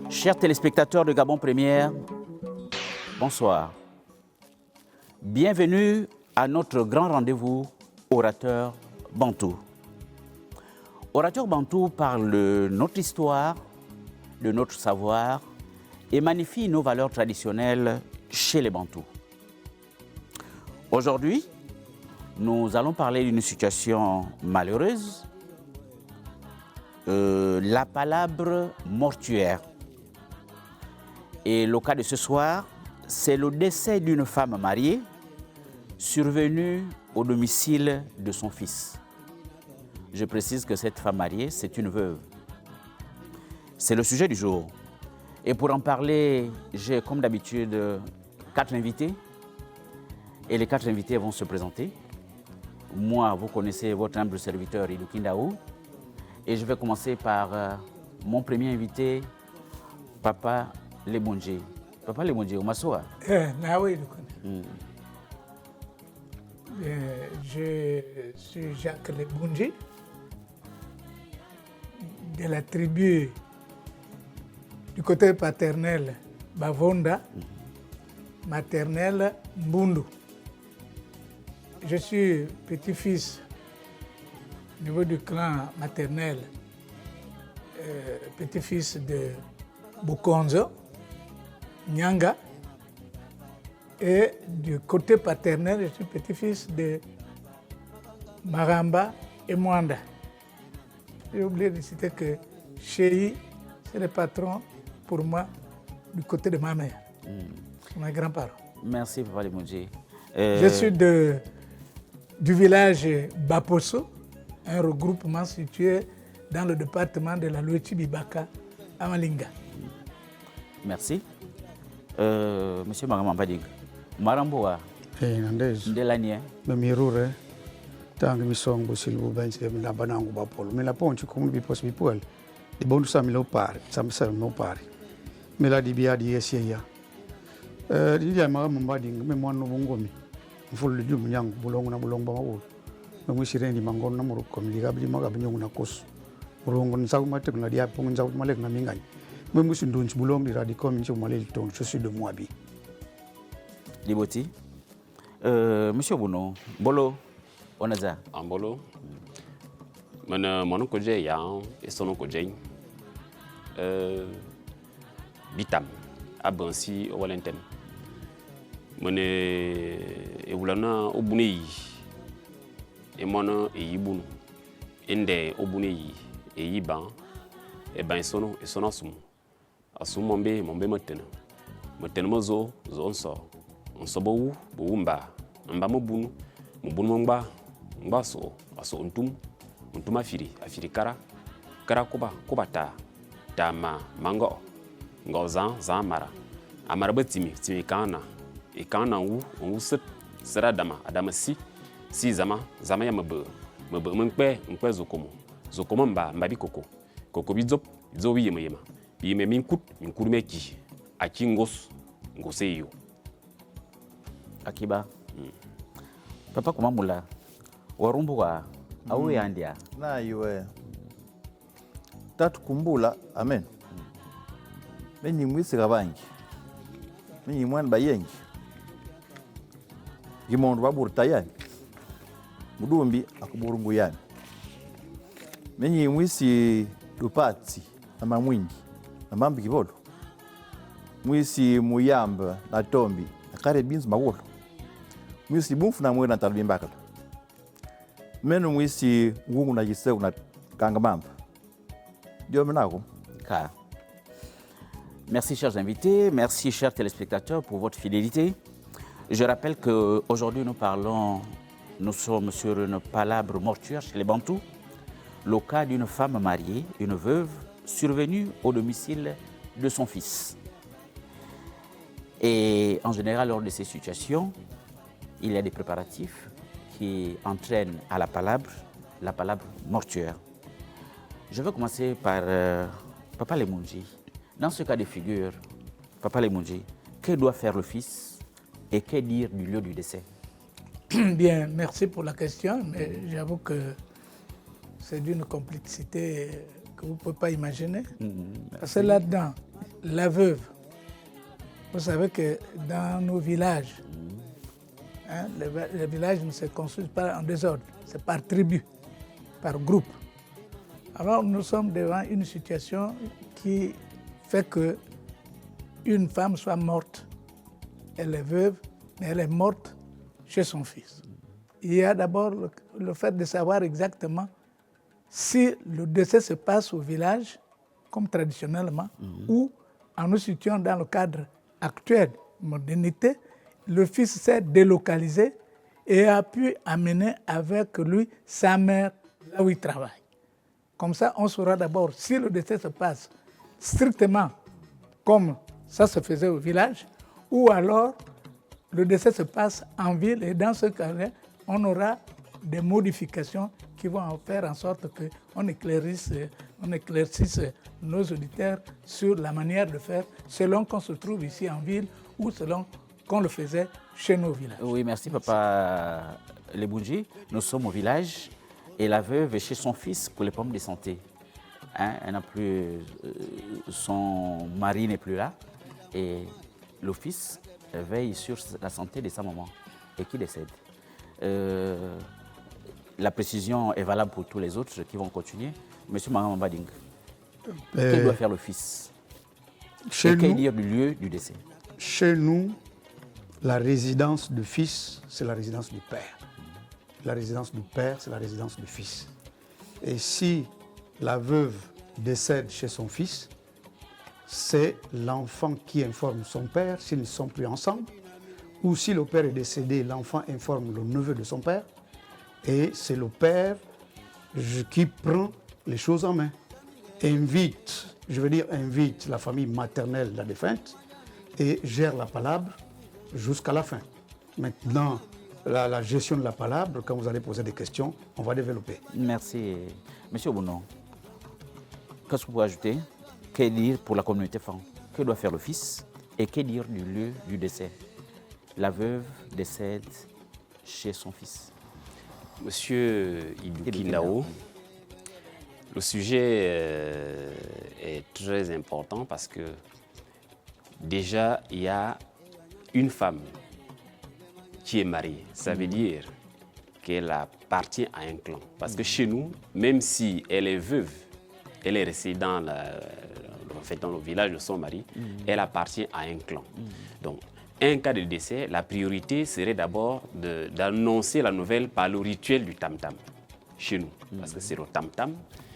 Chers téléspectateurs de Gabon Première, bonsoir. Bienvenue à notre grand rendez-vous Orateur Bantou. Orateur Bantou parle de notre histoire, de notre savoir et magnifie nos valeurs traditionnelles chez les Bantous. Aujourd'hui, nous allons parler d'une situation malheureuse, la palabre mortuaire. Et le cas de ce soir, c'est le décès d'une femme mariée survenue au domicile de son fils. Je précise que cette femme mariée, c'est une veuve. C'est le sujet du jour. Et pour en parler, j'ai comme d'habitude 4 invités. Et les 4 invités vont se présenter. Moi, vous connaissez votre humble serviteur Idou Kindaou. Et je vais commencer par mon premier invité, Papa Lebondje. Papa Lebondje, Omasoa. Oui, je suis Jacques Lebondje, de la tribu du côté paternel Bavonda, maternel Mbundu. Je suis petit-fils au niveau du clan maternel, petit-fils de Bukonzo, Nyanga, et du côté paternel, je suis petit-fils de Maramba et Mwanda. J'ai oublié de citer que Chéhi, c'est le patron pour moi du côté de ma mère, mes grands-parents. Merci, Papa Lebondje. Je suis du village Baposo, un regroupement situé dans le département de la Loueti-Bibaka, à Malinga. Merci. Monsieur Maramambading, Maramboa, Ndelanie. Mirure, tant que mission possible, ben c'est la banane ou bapol. Mais la ponche comme bi possible pour elle. Les bons ça me le pare, ça me pare. Mais la dibia di esia. Il y a Maramambading, mais moi no bongomi. Il faut le dire, myang bulong na bulong bawo. Mais moi sirène di mangon na muru comme li gabli magabi nyong na kos. Bulong na ma tek na dia pong nzaw malek na mingay. Mais moi suis donc bulong di radicom nchi malel ton je suis de Moabi. Liboti. Monsieur Bouno, Bolo, Onaza. Ambolo. Mana mono koje ya et sono koje. Bitam abansi o walentem. Mene e wulana obune e mono e yibunu. Ende obune e yiban e ban sono e sono sum. Asum mombe matena. Matena mozo zonso. Onso bo mba mobunu mba so aso untum afiri kara kuba ta mango zan mara amara batimi kana e kana wu sera adama si zama ya mbe mpe zokomo mba bi koko bizo bi yema min kuru meki aki ngoseyo Akiba. Papa Kumamula, Warumbuwa, Awe Yandia. Na iwe. Tatu kumbula, amen. Meni mwisi gabangi. Meni mwana bayengi. Gimondu baburu tayani. Mudumbi akuburungu yani. Meni mwisi dupati na mamwingi. Na mambi kibolo. Mwisi muyamba na tombi. Na kare binzu magolo. Mwisi bumfu na mwena talbimbakala. Menu mwisi ngungu na jiseu na kangamamba. Dieu menako. Ka. Merci chers invités, merci chers téléspectateurs pour votre fidélité. Je rappelle qu'aujourd'hui nous sommes sur une palabre mortuaire chez les Bantous, le cas d'une femme mariée, une veuve, survenue au domicile de son fils. Et en général, lors de ces situations, il y a des préparatifs qui entraînent à la palabre mortuaire. Je vais commencer par Papa Lebondje. Dans ce cas de figure, Papa Lebondje, que doit faire le fils et que dire du lieu du décès? Bien, merci pour la question, mais j'avoue que c'est d'une complexité que vous ne pouvez pas imaginer. Parce que là-dedans, la veuve. Vous savez que dans nos villages, les villages ne se construisent pas en désordre, c'est par tribu, par groupe. Alors nous sommes devant une situation qui fait que une femme soit morte. Elle est veuve, mais elle est morte chez son fils. Il y a d'abord le fait de savoir exactement si le décès se passe au village, comme traditionnellement, ou en nous situant dans le cadre actuel de modernité, le fils s'est délocalisé et a pu amener avec lui sa mère là où il travaille. Comme ça, on saura d'abord si le décès se passe strictement comme ça se faisait au village, ou alors le décès se passe en ville, et dans ce cas-là, on aura des modifications qui vont en faire en sorte qu'on éclaircisse nos auditeurs sur la manière de faire selon qu'on se trouve ici en ville ou selon qu'on le faisait chez nos villages. Oui, merci Papa Leboundji. Nous sommes au village et la veuve est chez son fils pour les problèmes de santé. Elle n'a plus, son mari n'est plus là et le fils veille sur la santé de sa maman et qui décède. La précision est valable pour tous les autres qui vont continuer. Monsieur Mahama Bading, que doit faire le fils? Et qu'est dire du lieu du décès? Chez nous, la résidence du fils, c'est la résidence du père. La résidence du père, c'est la résidence du fils. Et si la veuve décède chez son fils, c'est l'enfant qui informe son père s'ils ne sont plus ensemble. Ou si le père est décédé, l'enfant informe le neveu de son père. Et c'est le père qui prend les choses en main. Invite la famille maternelle de la défunte et gère la palabre jusqu'à la fin. Maintenant, la gestion de la palabre, quand vous allez poser des questions, on va développer. Merci. Monsieur Obouno, qu'est-ce que vous pouvez ajouter? Que dire pour la communauté femme? Que doit faire le fils? Et que dire du lieu du décès? La veuve décède chez son fils. Monsieur Idoukinao, le sujet est très important parce que déjà, il y a une femme qui est mariée. Ça veut dire qu'elle appartient à un clan. Parce que chez nous, même si elle est veuve, elle est restée dans le village de son mari, elle appartient à un clan. Donc, un cas de décès, la priorité serait d'abord d'annoncer la nouvelle par le rituel du tam-tam chez nous. Parce que c'est le tam-tam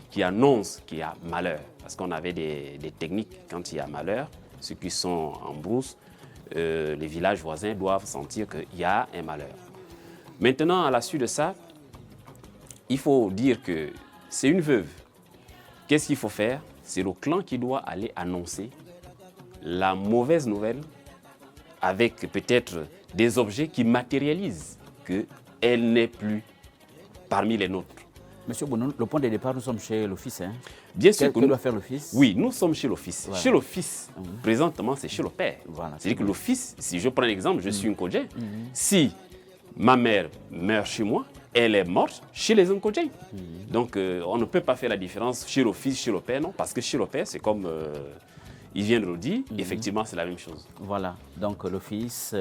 qui annonce qu'il y a malheur. Parce qu'on avait des techniques quand il y a malheur. Ceux qui sont en brousse, les villages voisins doivent sentir qu'il y a un malheur. Maintenant, à la suite de ça, il faut dire que c'est une veuve. Qu'est-ce qu'il faut faire? C'est le clan qui doit aller annoncer la mauvaise nouvelle avec peut-être des objets qui matérialisent qu'elle n'est plus parmi les nôtres. Monsieur Bounou, le point de départ, nous sommes chez le fils. Hein? Bien sûr que nous doit faire le fils. Oui, nous sommes chez le fils. Voilà. Chez le fils, présentement, c'est chez le père. Voilà, c'est-à-dire que le fils, si je prends un exemple, je suis un Kodjé. Si ma mère meurt chez moi, elle est morte chez les Nkodjé. Donc, on ne peut pas faire la différence chez le fils, chez le père, non. Parce que chez le père, c'est comme il vient de le dire, effectivement, c'est la même chose. Voilà, donc le fils,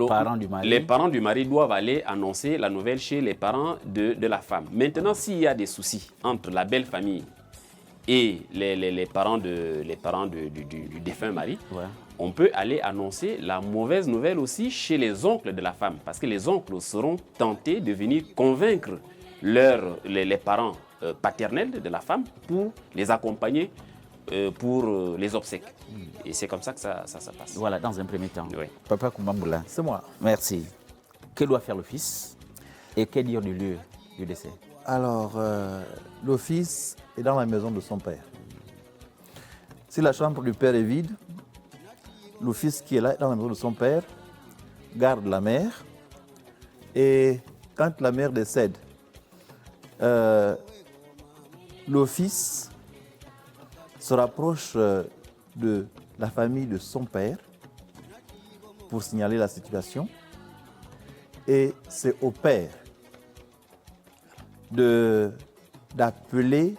parents du mari. Les parents du mari doivent aller annoncer la nouvelle chez les parents de la femme. Maintenant, s'il y a des soucis entre la belle famille et les parents du défunt mari, on peut aller annoncer la mauvaise nouvelle aussi chez les oncles de la femme. Parce que les oncles seront tentés de venir convaincre les parents paternels de la femme pour les accompagner pour les obsèques. Et c'est comme ça que ça passe. Voilà, dans un premier temps. Oui. Papa Koumamboula. C'est moi. Merci. Que doit faire le fils? Et que dire du lieu du décès? Alors, le fils est dans la maison de son père. Si la chambre du père est vide, le fils qui est là dans la maison de son père garde la mère. Et quand la mère décède, le fils se rapproche de la famille de son père pour signaler la situation. Et c'est au père d'appeler,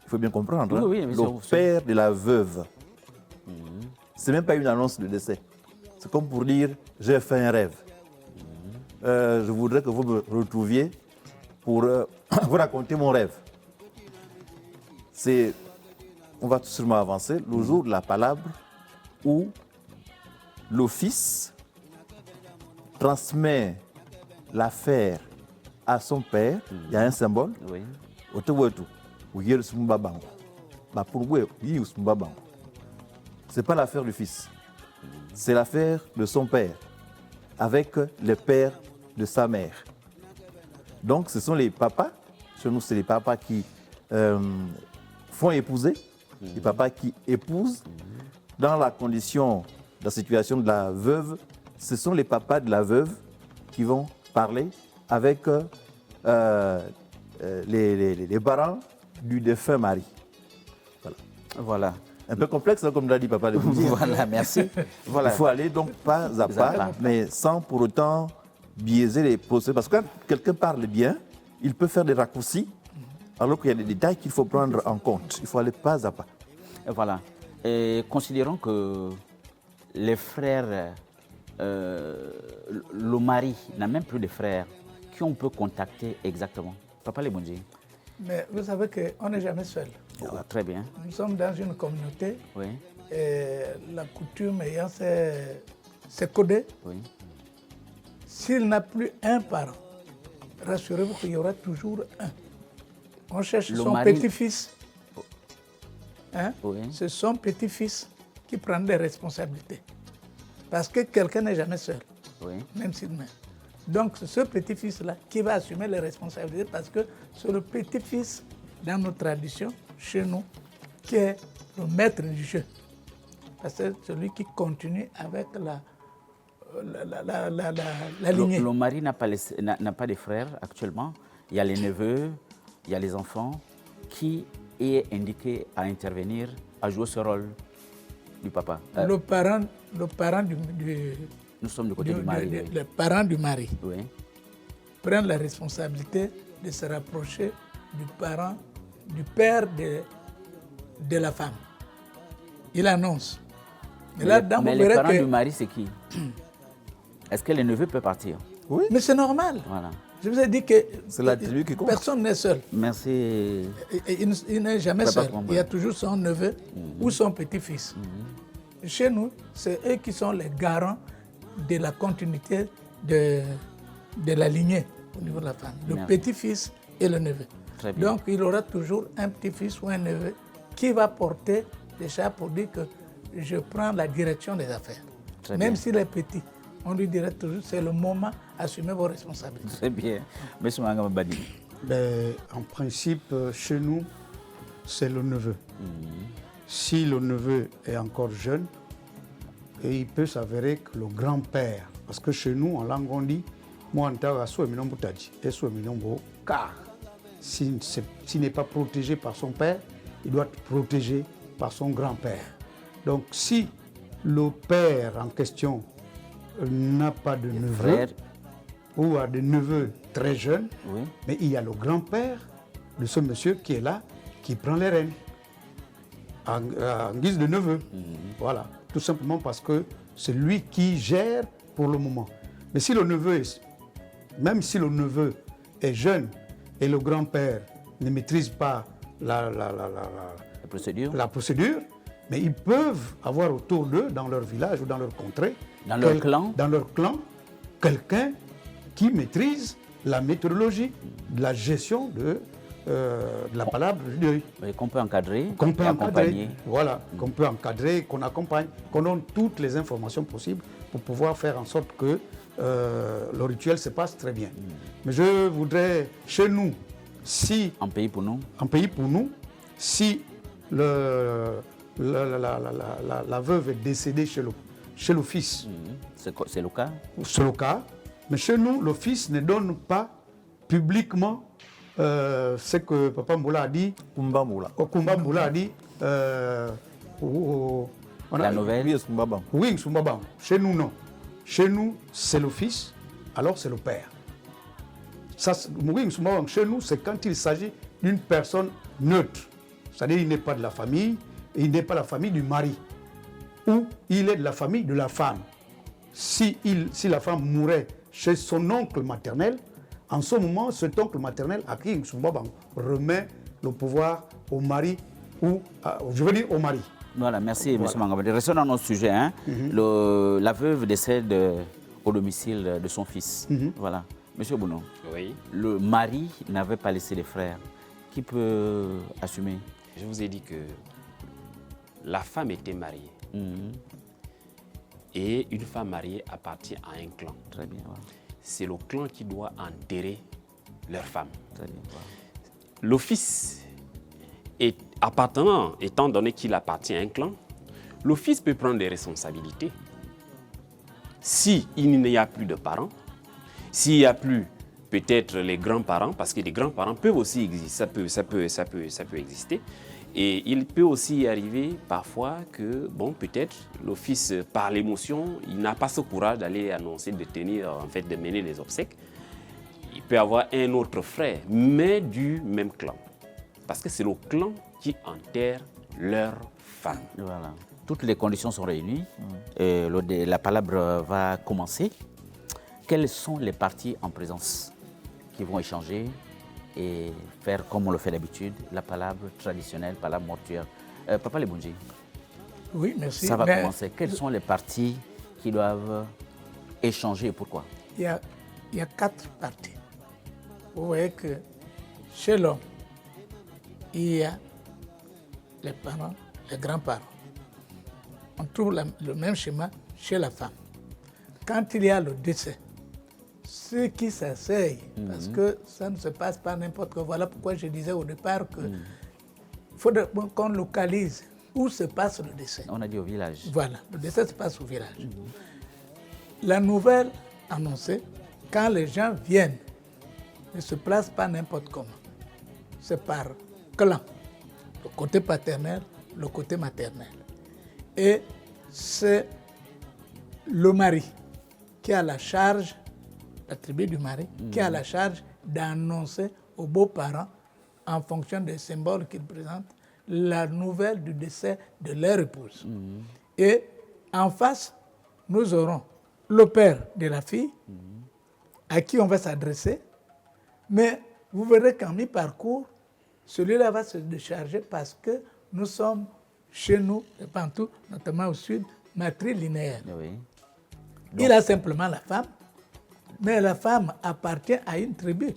il faut bien comprendre, Oui, le père de la veuve c'est même pas une annonce de décès. C'est comme pour dire, j'ai fait un rêve. Je voudrais que vous me retrouviez pour vous raconter mon rêve. On va tout sûrement avancer, le jour de la palabre où l'office transmet l'affaire à son père. Il y a un symbole. Oui. C'est pas l'affaire du fils, c'est l'affaire de son père avec le père de sa mère. Donc ce sont les papas, chez nous c'est les papas qui font épouser, les papas qui épousent. Dans la situation de la veuve, ce sont les papas de la veuve qui vont parler avec les parents du défunt mari. Voilà. Un peu complexe, hein, comme l'a dit papa de Boudier. Voilà, merci. Voilà. Il faut aller donc pas à pas, mais sans pour autant biaiser les procès. Parce que quand quelqu'un parle bien, il peut faire des raccourcis, alors qu'il y a des détails qu'il faut prendre en compte. Il faut aller pas à pas. Voilà. Et considérons que les frères, le mari n'a même plus de frères, qui on peut contacter exactement? Papa Lebondji. Mais vous savez qu'on n'est jamais seul. Ah, très bien. Nous sommes dans une communauté Oui. et la coutume ayant ses codés. Oui. S'il n'a plus un parent, rassurez-vous qu'il y aura toujours un. On cherche son petit-fils. Hein? Oui. C'est son petit-fils qui prend des responsabilités. Parce que quelqu'un n'est jamais seul, Oui. même s'il meurt. Donc c'est ce petit-fils-là qui va assumer les responsabilités parce que c'est le petit-fils, dans nos traditions, chez nous, qui est le maître du jeu. Parce que c'est celui qui continue avec la lignée. Le mari n'a pas de frères actuellement. Il y a les neveux, il y a les enfants. Qui est indiqué à intervenir, à jouer ce rôle du papa? Le parent du Nous sommes du côté du mari. Oui. Le parent du mari Oui. prend la responsabilité de se rapprocher du père de la femme. Il annonce. Et là-dedans, mais vous les verrez parents que... du mari, c'est qui? Est-ce que les neveux peuvent partir? Oui. Mais c'est normal. Voilà. Je vous ai dit que C'est la tribu qui compte. Personne n'est seul. Merci. Il n'est jamais seul. Il y a toujours son neveu ou son petit-fils. Chez nous, c'est eux qui sont les garants de la continuité de la lignée au niveau de la famille. Le petit-fils et le neveu. Très bien. Donc, il aura toujours un petit-fils ou un neveu qui va porter les chats pour dire que je prends la direction des affaires. Très Même bien. s'il est petit, on lui dirait toujours c'est le moment d'assumer vos responsabilités. Très bien. Monsieur Mangama Badi. Ben, en principe, chez nous, c'est le neveu. Si le neveu est encore jeune, et il peut s'avérer que le grand-père, parce que chez nous, en langue, on dit, car s'il n'est pas protégé par son père, il doit être protégé par son grand-père. Donc, si le père en question n'a pas de neveu, ou a des neveux très jeunes, Oui. mais il y a le grand-père de ce monsieur qui est là, qui prend les rênes, en guise de neveu. Voilà, tout simplement parce que c'est lui qui gère pour le moment. Mais si le neveu, même si le neveu est jeune et le grand-père ne maîtrise pas la procédure, mais ils peuvent avoir autour d'eux, dans leur village ou dans leur contrée, Dans leur clan, quelqu'un qui maîtrise la méthodologie de la gestion de la palabre du deuil. Qu'on peut encadrer, Qu'on peut et encadrer, accompagner. voilà, qu'on peut encadrer, qu'on accompagne, qu'on donne toutes les informations possibles pour pouvoir faire en sorte que le rituel se passe très bien. Mais je voudrais, chez nous, si... En pays pour nous. En pays pour nous, si la veuve est décédée chez le fils. C'est le cas. C'est le cas. Mais chez nous, le fils ne donne pas publiquement ce que Papa Mboula a dit. Kumba Mboula a dit. La nouvelle. Oui, Sumbabang. Chez nous, non. Chez nous, c'est le fils, alors c'est le père. Ça, chez nous, c'est quand il s'agit d'une personne neutre. C'est-à-dire qu'il n'est pas de la famille, et il n'est pas la famille du mari. ou il est de la famille de la femme. Si la femme mourait chez son oncle maternel, en ce moment, cet oncle maternel, à qui remet le pouvoir au mari ou, je veux dire, au mari. Voilà, merci, M. Mangabadi. Restons dans notre sujet. Hein. La veuve décède au domicile de son fils. Voilà. Monsieur Bounon, Oui. le mari n'avait pas laissé les frères. Qui peut assumer? Je vous ai dit que la femme était mariée. Et une femme mariée appartient à un clan. Très bien. Voilà. C'est le clan qui doit enterrer leur femme. Très bien. Voilà. L'office, étant donné qu'il appartient à un clan, l'office peut prendre des responsabilités. S'il n'y a plus de parents, s'il n'y a plus peut-être les grands-parents, parce que les grands-parents peuvent aussi exister, ça peut exister. Et il peut aussi arriver parfois que, bon, peut-être l'office, par l'émotion, il n'a pas ce courage d'aller annoncer, de tenir, en fait, de mener les obsèques. Il peut avoir un autre frère, mais du même clan. Parce que c'est le clan qui enterre leur femme. Voilà. Toutes les conditions sont réunies. La palabre va commencer. Quelles sont les parties en présence qui vont échanger et faire comme on le fait d'habitude, la palabre traditionnelle, palabre mortuaire? Papa Lebunji. Oui, merci. Ça va commencer. Quelles sont les parties qui doivent échanger et pourquoi? Il y a 4 parties. Vous voyez que chez l'homme, il y a les parents, les grands-parents. On trouve le même schéma chez la femme. Quand il y a le décès, ceux qui s'asseyent, parce que ça ne se passe pas n'importe quoi. Voilà pourquoi je disais au départ qu'il faut qu'on localise où se passe le décès. On a dit au village. Voilà, le décès se passe au village. La nouvelle annoncée, quand les gens viennent, ne se place pas n'importe comment. C'est par clan, le côté paternel, le côté maternel. Et c'est le mari qui a la charge, la tribu du mari, qui a la charge d'annoncer aux beaux-parents, en fonction des symboles qu'ils présentent, la nouvelle du décès de leur épouse. Et en face, nous aurons le père de la fille, à qui on va s'adresser, mais vous verrez qu'en mi-parcours, celui-là va se décharger parce que nous sommes chez nous, les Bantous, notamment au sud, matrilinéaires. Oui. Il a simplement la femme, mais la femme appartient à une tribu.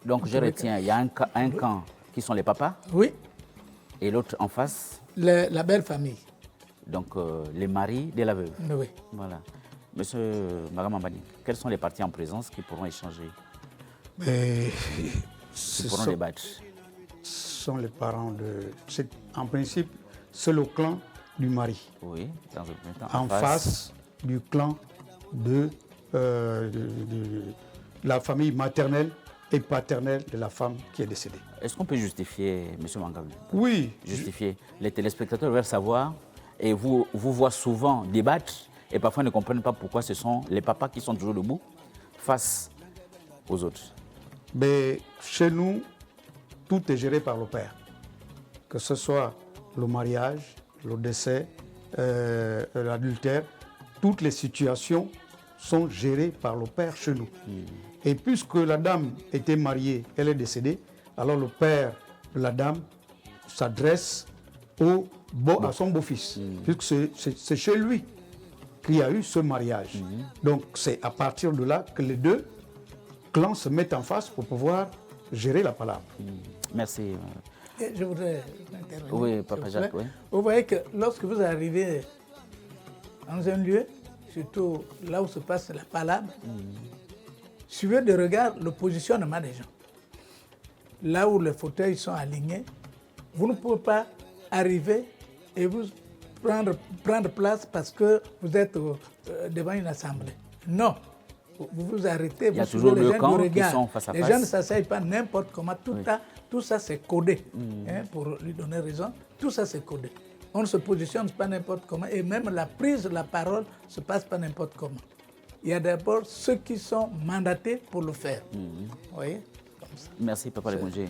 Donc je retiens, il y a un camp qui sont les papas. Oui. Et l'autre en face. La belle famille. Donc les maris de la veuve. Oui. Voilà. Monsieur Magamambani, quelles sont les parties en présence qui pourront échanger? Qui pourront débattre? Ce sont les parents de... En principe, c'est le clan du mari. Oui, dans un premier temps. En face du clan de la famille maternelle et paternelle de la femme qui est décédée. Est-ce qu'on peut justifier, M. Mangabadi? Oui. Justifier. Les téléspectateurs veulent savoir et vous voient souvent débattre et parfois ne comprennent pas pourquoi ce sont les papas qui sont toujours debout face aux autres. Mais chez nous, tout est géré par le père. Que ce soit le mariage, le décès, l'adultère, toutes les situations sont gérées par le père chez nous. Et puisque la dame était mariée, elle est décédée, alors le père de la dame s'adresse à son beau-fils, puisque c'est chez lui qu'il y a eu ce mariage. Donc c'est à partir de là que les deux clans se mettent en face pour pouvoir gérer la palabre. Merci. Et je voudrais intervenir. Oui, Papa Jacques, oui. Vous voyez que lorsque vous arrivez dans un lieu, surtout là où se passe la palabre, suivez de regard le positionnement des gens. Là où les fauteuils sont alignés, vous ne pouvez pas arriver et vous prendre place parce que vous êtes devant une assemblée. Non. Vous vous arrêtez, vous suivez les gens du regard. Les gens ne s'asseyent pas n'importe comment. Tout ça, c'est codé. Pour lui donner raison, tout ça, c'est codé. On ne se positionne pas n'importe comment et même la prise de la parole ne se passe pas n'importe comment. Il y a d'abord ceux qui sont mandatés pour le faire. Vous voyez, comme ça. Merci, Papa Lebunji.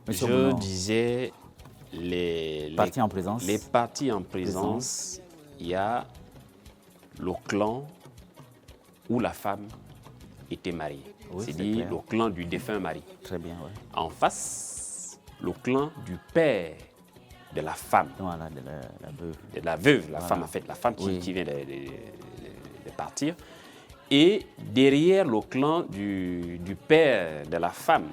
Je disais les parties en présence. Les parties en présence, il y a le clan où la femme était mariée. Oui, c'est-à-dire le clan du défunt mari. Très bien, oui. En face, le clan du père de la femme. Voilà, de la veuve. De la veuve, la Voilà. femme en fait, la femme Oui. qui vient de partir. Et derrière le clan du père de la femme,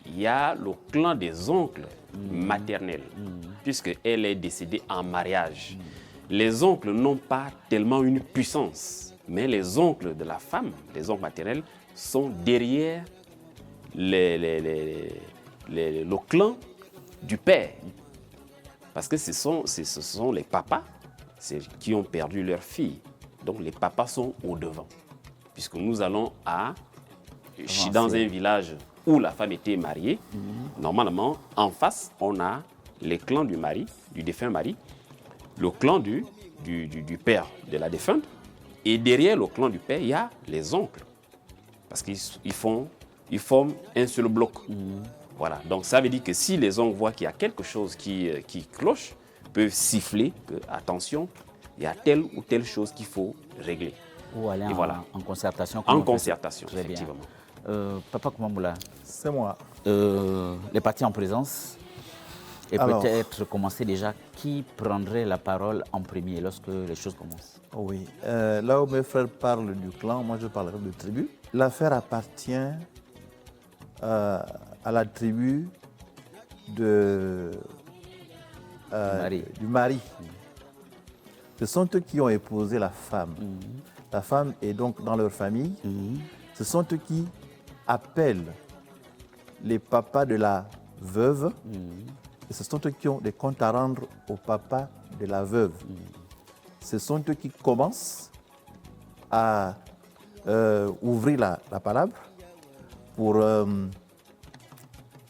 il y a le clan des oncles maternels, puisqu'elle est décédée en mariage. Les oncles n'ont pas tellement une puissance, mais les oncles de la femme, les oncles maternels, sont derrière le clan du père. Parce que ce sont les papas qui ont perdu leur fille. Donc les papas sont au-devant. Puisque nous allons dans un village où la femme était mariée, normalement, en face, on a les clans du mari, du défunt mari, le clan du père de la défunte, et derrière le clan du père, il y a les oncles. Parce qu'ils forment un seul bloc. Voilà. Donc ça veut dire que si les oncles voient qu'il y a quelque chose qui cloche, peuvent siffler que, attention, il y a telle ou telle chose qu'il faut régler. Ou aller en concertation. En concertation, très effectivement. Bien. Papa Koumamoula, C'est moi. les parties en présence, et Alors, peut-être commencer déjà, qui prendrait la parole en premier lorsque les choses commencent? Oui. Là où mes frères parlent du clan, moi je parlerai de tribu. L'affaire appartient à la tribu du mari. Ce sont eux qui ont épousé la femme. La femme est donc dans leur famille. Ce sont eux qui appellent les papas de la veuve. Et ce sont eux qui ont des comptes à rendre au papa de la veuve. Ce sont eux qui commencent à ouvrir la palabre pour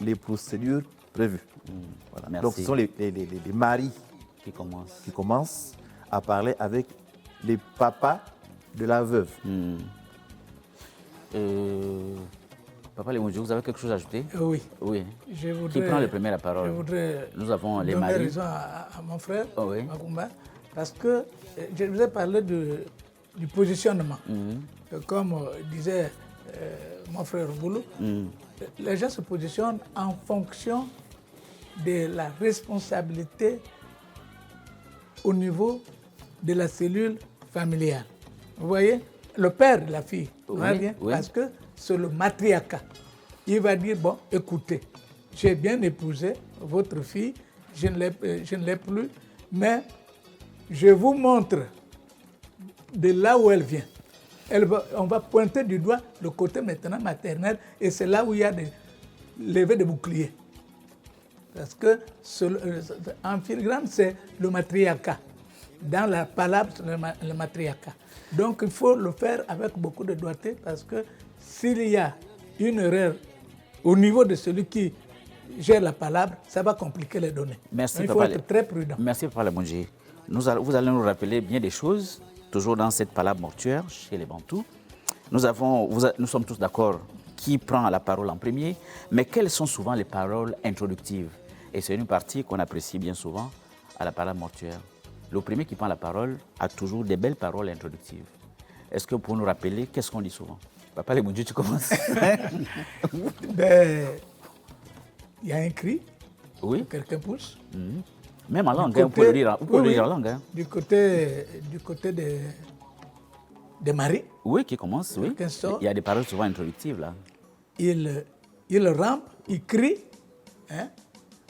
les procédures prévues. Voilà. Merci. Donc ce sont les maris Qui commence. qui commencent à parler avec les papas de la veuve. Papa Lemondjou, vous avez quelque chose à ajouter? Oui. Oui. Je Qui voudrais, prend le premier la parole? Je voudrais Nous avons les donner maris. raison à mon frère, Oh oui. Makoumba, parce que je vous ai parlé du positionnement. Comme disait mon frère Boulou, les gens se positionnent en fonction de la responsabilité au niveau de la cellule familiale. Vous voyez, le père de la fille, parce que c'est le matriarcat. Il va dire, bon, écoutez, j'ai bien épousé votre fille, je ne l'ai plus, mais je vous montre de là où elle vient. On va pointer du doigt le côté maintenant maternel, et c'est là où il y a des levées de boucliers. Parce que en filigrane, c'est le matriarcat. Dans la palabre, c'est le matriarcat. Donc il faut le faire avec beaucoup de doigté, parce que s'il y a une erreur au niveau de celui qui gère la palabre, ça va compliquer les données. Merci, il faut être très prudent. Merci, Papa Lemondjou. Vous allez nous rappeler bien des choses, toujours dans cette palabre mortuaire chez les Bantous. Nous sommes tous d'accord qui prend la parole en premier, mais quelles sont souvent les paroles introductives? Et c'est une partie qu'on apprécie bien souvent à la palabre mortuaire. Le premier qui prend la parole a toujours des belles paroles introductives. Est-ce que pour nous rappeler, qu'est-ce qu'on dit souvent? Papa Lemondjou, tu commences. Il y a un cri, Oui. quelqu'un pousse. Même en langue, vous pouvez le dire en langue. Hein. Du côté des maris, Oui, qui commence, oui. Quelqu'un sort. Il y a des paroles souvent introductives, là. il rampe, il crie. Hein?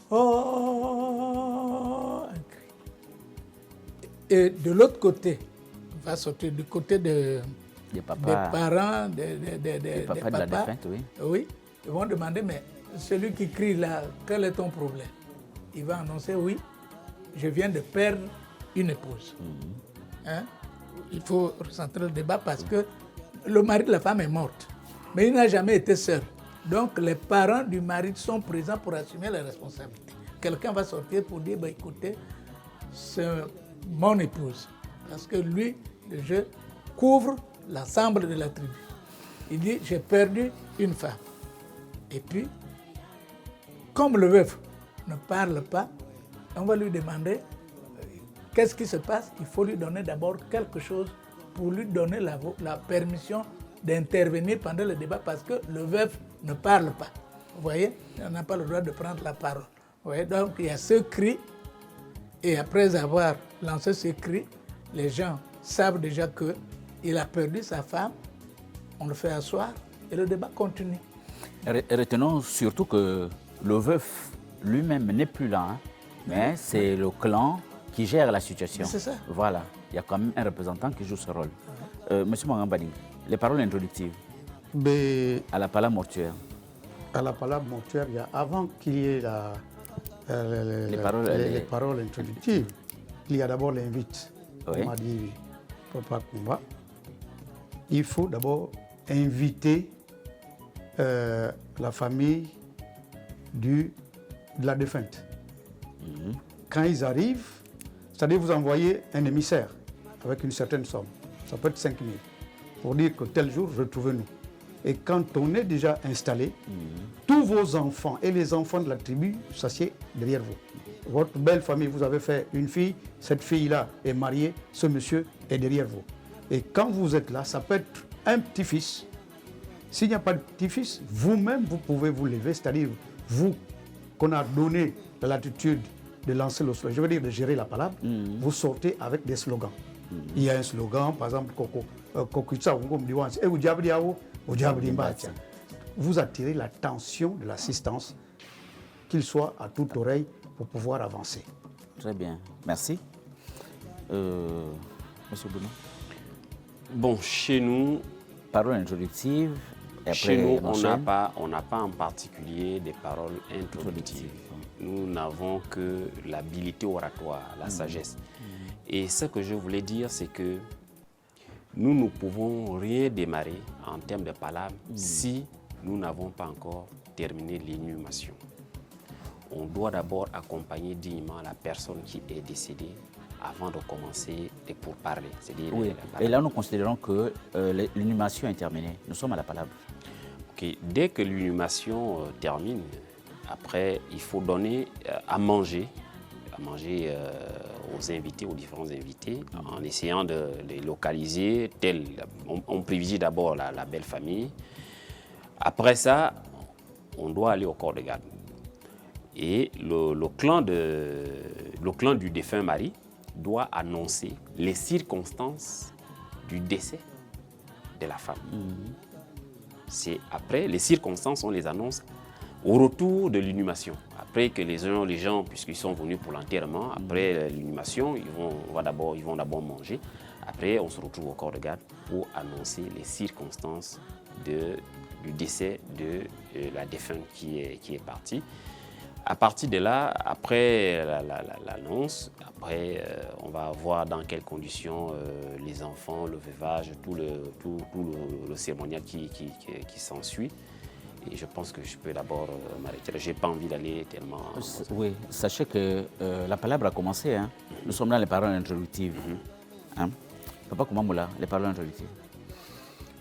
Oh, un cri. Et de l'autre côté, on va sortir du côté des parents, des papas de la défunte, oui. Oui, ils vont demander, mais celui qui crie là, quel est ton problème? Il va annoncer, oui, je viens de perdre une épouse. Hein? Il faut recentrer le débat parce que le mari de la femme est morte, mais il n'a jamais été seul. Donc les parents du mari sont présents pour assumer les responsabilités. Quelqu'un va sortir pour dire, bah, écoutez, c'est mon épouse. Parce que lui, je couvre l'ensemble de la tribu. Il dit, j'ai perdu une femme. Et puis, comme le veuf ne parle pas, on va lui demander qu'est-ce qui se passe. Il faut lui donner d'abord quelque chose pour lui donner la permission d'intervenir pendant le débat parce que le veuf ne parle pas. Vous voyez, on n'a pas le droit de prendre la parole. Vous voyez, donc il y a ce cri et après avoir lancé ce cri, les gens savent déjà qu'il a perdu sa femme, on le fait asseoir et le débat continue. Retenons surtout que le veuf lui-même n'est plus là, hein, mais c'est le clan qui gère la situation. C'est ça. Voilà, il y a quand même un représentant qui joue ce rôle. Monsieur Mangambadi, les paroles introductives à la pala mortuaire. À la palabre mortuaire, avant qu'il y ait les paroles introductives, il y a d'abord l'invite. Oui. On m'a dit, Papa Kumba, il faut d'abord inviter la famille de la défunte. Quand ils arrivent, c'est-à-dire vous envoyez un émissaire avec une certaine somme, ça peut être 5 000, pour dire que tel jour, retrouvez-nous. Et quand on est déjà installé, tous vos enfants et les enfants de la tribu s'assiedent derrière vous. Votre belle famille, vous avez fait une fille, cette fille-là est mariée, ce monsieur est derrière vous. Et quand vous êtes là, ça peut être un petit-fils. S'il n'y a pas de petit-fils, vous-même, vous pouvez vous lever, c'est-à-dire vous, qu'on a donné la latitude de lancer le slogan, je veux dire de gérer la palabre, vous sortez avec des slogans. Il y a un slogan, par exemple, vous attirez l'attention de l'assistance, qu'il soit à toute oreille pour pouvoir avancer. Très bien, merci. Monsieur Bounou. Bon, chez nous, paroles introductives. Et après, chez nous, on n'a pas en particulier des paroles introductives. Nous n'avons que l'habilité oratoire, la sagesse. Et ce que je voulais dire, c'est que nous ne pouvons rien démarrer en termes de palabres si nous n'avons pas encore terminé l'inhumation. On doit d'abord accompagner dignement la personne qui est décédée avant de commencer les pourparlers. Oui. Et là, nous considérons que l'inhumation est terminée. Nous sommes à la palabre. Okay. Dès que l'inhumation termine, après, il faut donner à manger aux invités, aux différents invités, en essayant de les localiser. On privilégie d'abord la belle famille. Après ça, on doit aller au corps de garde. Et le clan du défunt mari doit annoncer les circonstances du décès de la femme. C'est après, les circonstances, on les annonce au retour de l'inhumation. Après que les gens, puisqu'ils sont venus pour l'enterrement, après l'inhumation, ils vont d'abord manger. Après, on se retrouve au corps de garde pour annoncer les circonstances du décès de la défunte qui est partie. À partir de là, après l'annonce, on va voir dans quelles conditions les enfants, le veuvage, tout le cérémonial qui s'ensuit. Et je pense que je peux d'abord m'arrêter. Je n'ai pas envie d'aller tellement... Oui, sachez que la palabre a commencé. Hein. Nous sommes dans les paroles introductives. Hein? Papa Kumamoula, les paroles introductives.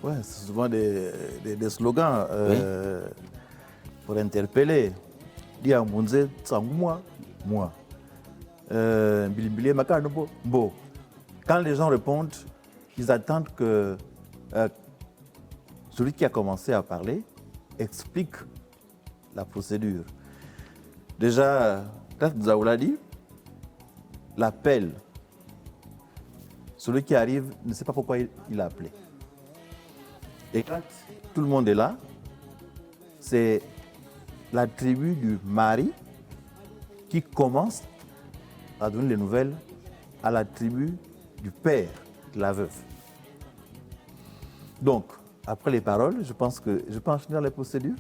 Oui, c'est souvent des slogans pour interpeller. Dia Mbunze Tsangumwa, moi. Bilibili Makanombo, Mbo. Quand les gens répondent, ils attendent que celui qui a commencé à parler explique la procédure. Déjà, quand nous avons dit, l'appel, celui qui arrive ne sait pas pourquoi il a appelé. Et quand tout le monde est là, c'est la tribu du mari qui commence à donner les nouvelles à la tribu du père de la veuve. Donc, après les paroles, je pense que je peux enchaîner dans les procédures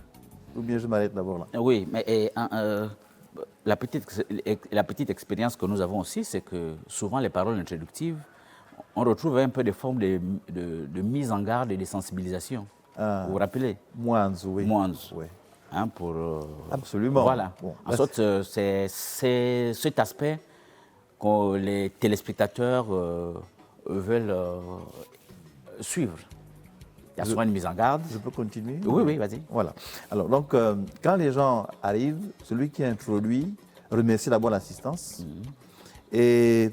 ou bien je m'arrête d'abord là. Oui, mais la petite expérience que nous avons aussi, c'est que souvent les paroles introductives, on retrouve un peu des formes de mise en garde et de sensibilisation. Vous vous rappelez? Mouanz, oui. Mouanz. Oui. Hein, pour, absolument. Voilà. Bon, en sorte, c'est cet aspect que les téléspectateurs veulent suivre. Il y a souvent une mise en garde. Je peux continuer? Oui, vas-y. Voilà. Alors, donc, quand les gens arrivent, celui qui introduit remercier d'abord l'assistance et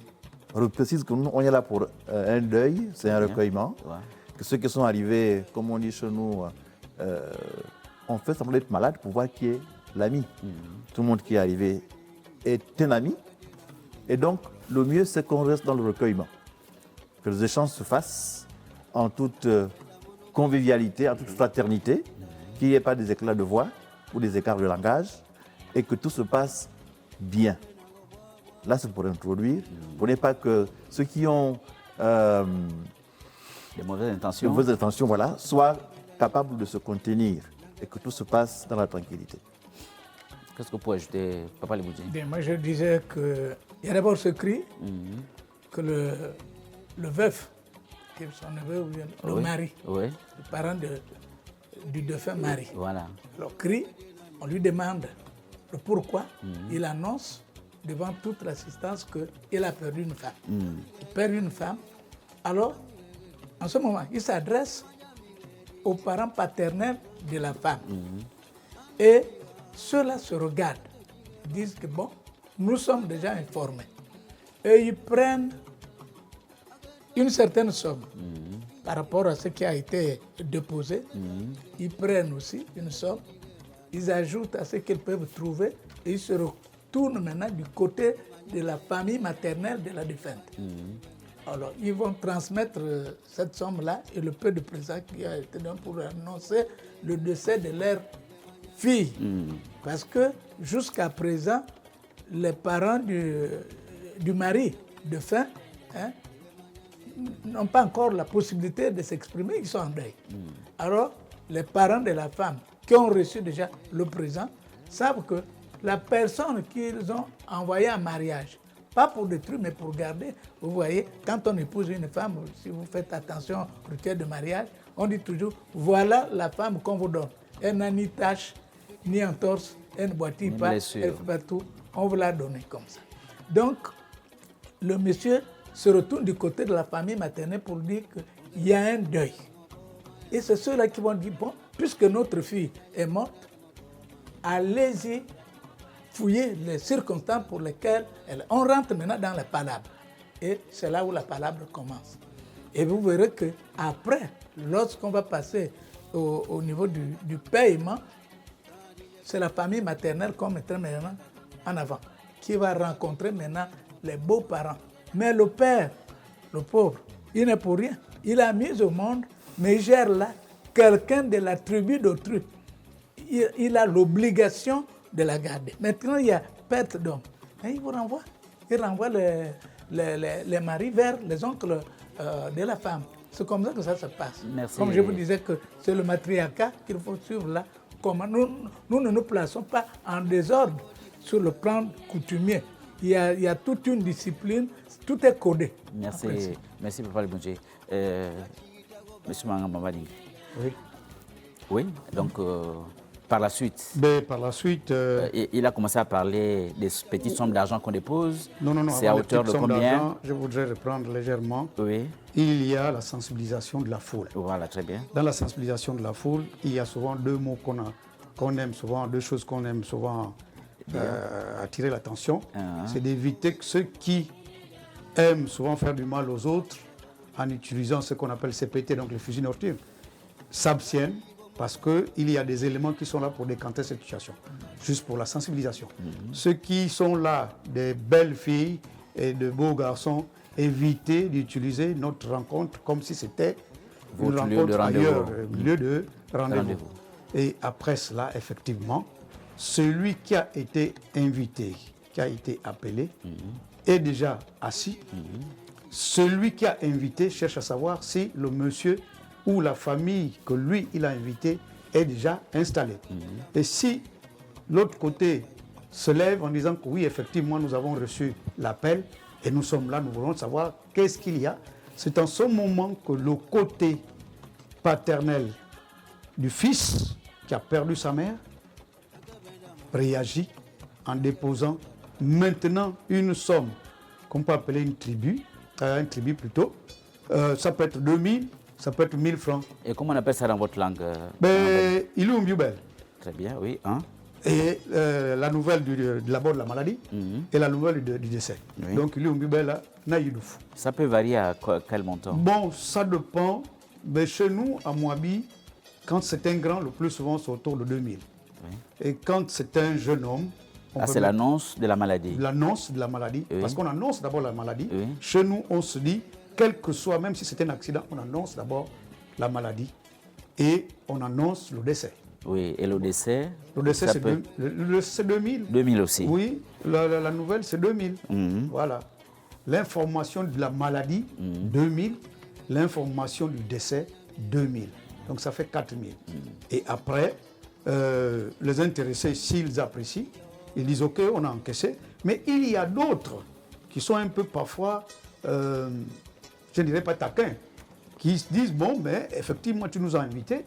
reprécise que nous, on est là pour un deuil, c'est un recueillement. Ouais. Que ceux qui sont arrivés, comme on dit chez nous, on fait semblant d'être malade pour voir qui est l'ami. Tout le monde qui est arrivé est un ami. Et donc, le mieux, c'est qu'on reste dans le recueillement. Que les échanges se fassent en toute convivialité, en toute fraternité, qu'il n'y ait pas des éclats de voix ou des écarts de langage, et que tout se passe bien. Là, c'est pour introduire, pour ne pas que ceux qui ont Des mauvaises intentions. voilà, soient capables de se contenir et que tout se passe dans la tranquillité. Qu'est-ce que vous pouvez ajouter, Papa Leboudji? Bien, moi, je disais qu'il y a d'abord ce cri que le veuf, qui est son neveu, ou bien le Oui. mari, Oui, le parent du défunt mari, voilà. alors crie, on lui demande le pourquoi, il annonce devant toute l'assistance qu'il a perdu une femme. Il perd une femme, alors en ce moment, il s'adresse aux parents paternels de la femme. Et ceux-là se regardent, disent que bon, nous sommes déjà informés. Et ils prennent une certaine somme par rapport à ce qui a été déposé. Ils prennent aussi une somme, ils ajoutent à ce qu'ils peuvent trouver et ils se retournent maintenant du côté de la famille maternelle de la défunte. Alors, ils vont transmettre cette somme-là et le peu de présent qui a été donné pour annoncer le décès de leur fille. Parce que jusqu'à présent, les parents du mari défunt n'ont pas encore la possibilité de s'exprimer, ils sont en deuil. Alors, les parents de la femme qui ont reçu déjà le présent savent que la personne qu'ils ont envoyée en mariage, pas pour détruire, mais pour garder. Vous voyez, quand on épouse une femme, si vous faites attention au rituel de mariage, on dit toujours, voilà la femme qu'on vous donne. Elle n'a ni tache, ni entorse, elle ne boitille pas, elle fait pas tout. On vous l'a donné comme ça. Donc, le monsieur se retourne du côté de la famille maternelle pour dire qu'il y a un deuil. Et c'est ceux-là qui vont dire, bon, puisque notre fille est morte, allez-y fouiller les circonstances pour lesquelles on rentre maintenant dans la palabre. Et c'est là où la palabre commence. Et vous verrez qu'après, lorsqu'on va passer au niveau du paiement, c'est la famille maternelle qu'on mettra maintenant en avant, qui va rencontrer maintenant les beaux-parents. Mais le père, le pauvre, il n'est pour rien. Il a mis au monde, mais il gère là quelqu'un de la tribu d'autrui. Il a l'obligation de la garder. Maintenant, il y a perte d'homme. Et il vous renvoie. Il renvoie les maris vers les oncles de la femme. C'est comme ça que ça se passe. Merci. Comme je vous disais que c'est le matriarcat qu'il faut suivre là. Comment nous ne nous plaçons pas en désordre sur le plan coutumier. Il y a toute une discipline, tout est codé. Merci, merci Papa Leboudji. Monsieur Mamadi. Oui. Oui, donc par la suite. Mais par la suite. Il a commencé à parler des petites sommes d'argent qu'on dépose. Non. C'est à hauteur de combien? Je voudrais reprendre légèrement. Oui. Il y a la sensibilisation de la foule. Voilà, très bien. Dans la sensibilisation de la foule, il y a souvent deux mots qu'on aime souvent, deux choses qu'on aime souvent attirer l'attention. C'est d'éviter que ceux qui aiment souvent faire du mal aux autres en utilisant ce qu'on appelle CPT, donc les fusils nocturnes, s'abstiennent parce qu'il y a des éléments qui sont là pour décanter cette situation, juste pour la sensibilisation. Ceux qui sont là, des belles filles et de beaux garçons, évitez d'utiliser notre rencontre comme si c'était une rencontre ailleurs, lieu de rendez-vous. Et après cela, effectivement, celui qui a été invité, qui a été appelé, est déjà assis. Celui qui a invité cherche à savoir si le monsieur ou la famille que lui, il a invité est déjà installée. Et si l'autre côté se lève en disant que oui, effectivement, nous avons reçu l'appel et nous sommes là, nous voulons savoir qu'est-ce qu'il y a, c'est en ce moment que le côté paternel du fils qui a perdu sa mère réagit en déposant maintenant une somme qu'on peut appeler un tribut plutôt. Ça peut être 2000, ça peut être 1000 francs. Et comment on appelle ça dans votre langue? Il est un biubel. Très bien, oui. Hein? et la nouvelle d'abord de la maladie et la nouvelle du décès. Oui. Donc, il y a Ça peut varier à quel montant? bon, ça dépend. Mais chez nous, à Moabi, quand c'est un grand, le plus souvent, c'est autour de 2000. Oui. Et quand c'est un jeune homme, Ah, c'est l'annonce de la maladie. L'annonce de la maladie, Oui. parce qu'on annonce d'abord la maladie. Oui. Chez nous, on se dit, quel que soit, même si c'est un accident, on annonce d'abord la maladie et on annonce le décès. Oui, et le décès? Le décès, ça c'est peut... c'est 2000. 2000 aussi. Oui, la nouvelle, c'est 2000. Mhm. Voilà. L'information de la maladie, 2000. L'information du décès, 2000. Donc ça fait 4000. Et après, les intéressés, s'ils apprécient, ils disent OK, on a encaissé. Mais il y a d'autres qui sont un peu parfois, je ne dirais pas taquins, qui se disent bon, mais effectivement, tu nous as invités,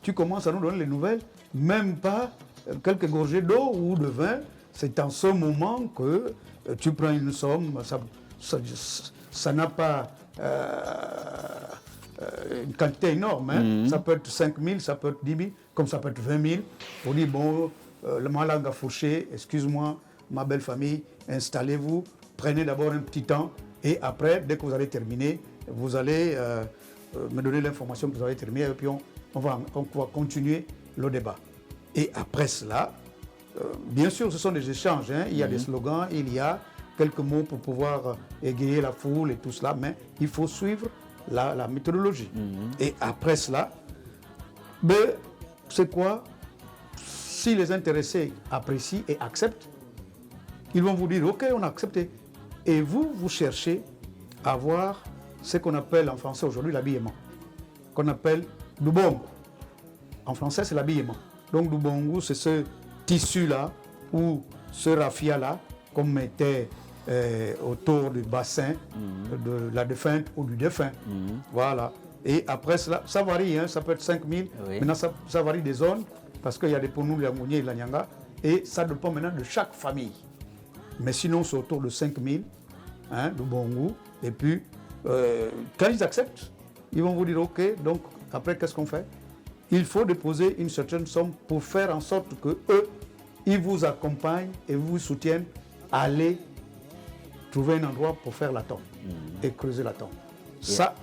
tu commences à nous donner les nouvelles, même pas quelques gorgées d'eau ou de vin. C'est en ce moment que tu prends une somme, ça n'a pas une quantité énorme. Hein. Ça peut être 5 000, ça peut être 10 000, comme ça peut être 20 000. On dit, bon, ma langue a fauché, excuse-moi, ma belle famille, installez-vous, prenez d'abord un petit temps, et après, dès que vous allez terminer, vous allez me donner l'information que vous avez terminé, et puis on va continuer le débat. Et après cela, bien sûr, ce sont des échanges, hein. Il y a des slogans, il y a quelques mots pour pouvoir égayer la foule et tout cela, mais il faut suivre la méthodologie. Et après cela, ben, c'est quoi? Si les intéressés apprécient et acceptent, ils vont vous dire, OK, on a accepté. Et vous, vous cherchez à avoir ce qu'on appelle en français aujourd'hui l'habillement, qu'on appelle dubongo. En français, c'est l'habillement. Donc, dubongo, c'est ce tissu-là ou ce raffia-là qu'on mettait autour du bassin de la défunte ou du défunt. Voilà. Et après cela, ça varie, hein, ça peut être 5 000. Oui. Maintenant, ça varie des zones, parce qu'il y a des Ponou, la Mounier et la Nyanga, et ça dépend maintenant de chaque famille. Mais sinon, c'est autour de 5 000, hein, de bon goût. Et puis, quand ils acceptent, ils vont vous dire, OK, donc après, qu'est-ce qu'on fait? Il faut déposer une certaine somme pour faire en sorte que eux, ils vous accompagnent et vous soutiennent à aller trouver un endroit pour faire la tombe et creuser la tombe. Ça,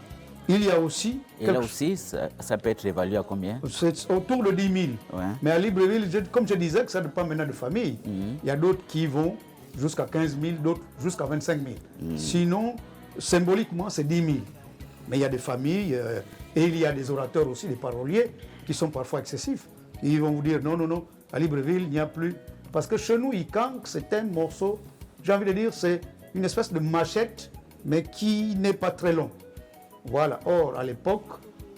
il y a aussi... Et là aussi, ça peut être évalué à combien? C'est autour de 10 000. Ouais. Mais à Libreville, comme je disais, que ça dépend maintenant de famille. Il y a d'autres qui vont jusqu'à 15 000, d'autres jusqu'à 25 000. Sinon, symboliquement, c'est 10 000. Mais il y a des familles, et il y a des orateurs aussi, des paroliers, qui sont parfois excessifs. Ils vont vous dire, non, non, non, à Libreville, il n'y a plus. Parce que chez nous, Ikang, c'est un morceau, j'ai envie de dire, c'est une espèce de machette, mais qui n'est pas très long. Voilà. Or, à l'époque,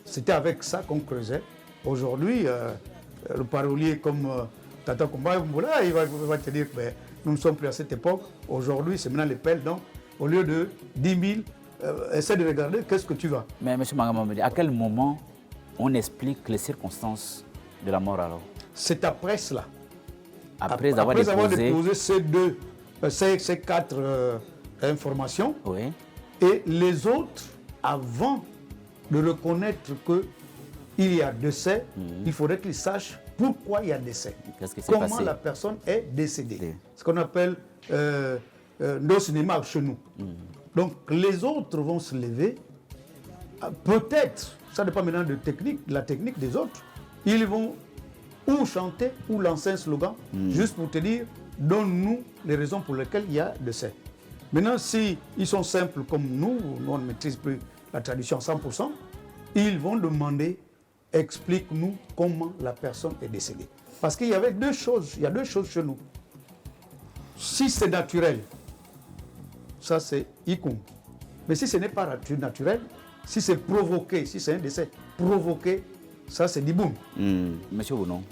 c'était avec ça qu'on creusait. Aujourd'hui, le parolier comme Tata Kumba, il va te dire que nous ne sommes plus à cette époque. Aujourd'hui, c'est maintenant les pelles. Donc, au lieu de 10 000, essaie de regarder qu'est-ce que tu vas. Mais M. Magamamedi, à quel moment on explique les circonstances de la mort alors? C'est après cela. Après avoir déposé ces 4 informations, oui. et les autres, avant de reconnaître qu'il y a décès, il faudrait qu'ils sachent pourquoi il y a décès. Qu'est-ce qui s'est Comment passé? la personne est décédée. Oui. Ce qu'on appelle nos cinémas chez nous. Donc les autres vont se lever, peut-être, ça dépend maintenant de la technique des autres, ils vont ou chanter ou lancer un slogan, juste pour te dire, donne-nous les raisons pour lesquelles il y a décès. Maintenant, si ils sont simples comme nous on ne maîtrise plus la tradition à 100%, ils vont demander, explique-nous comment la personne est décédée. Parce qu'il y avait deux choses, il y a deux choses chez nous. Si c'est naturel, ça c'est Ikum. Mais si ce n'est pas naturel, si c'est provoqué, si c'est un décès provoqué, ça c'est Diboum. Monsieur Bounon,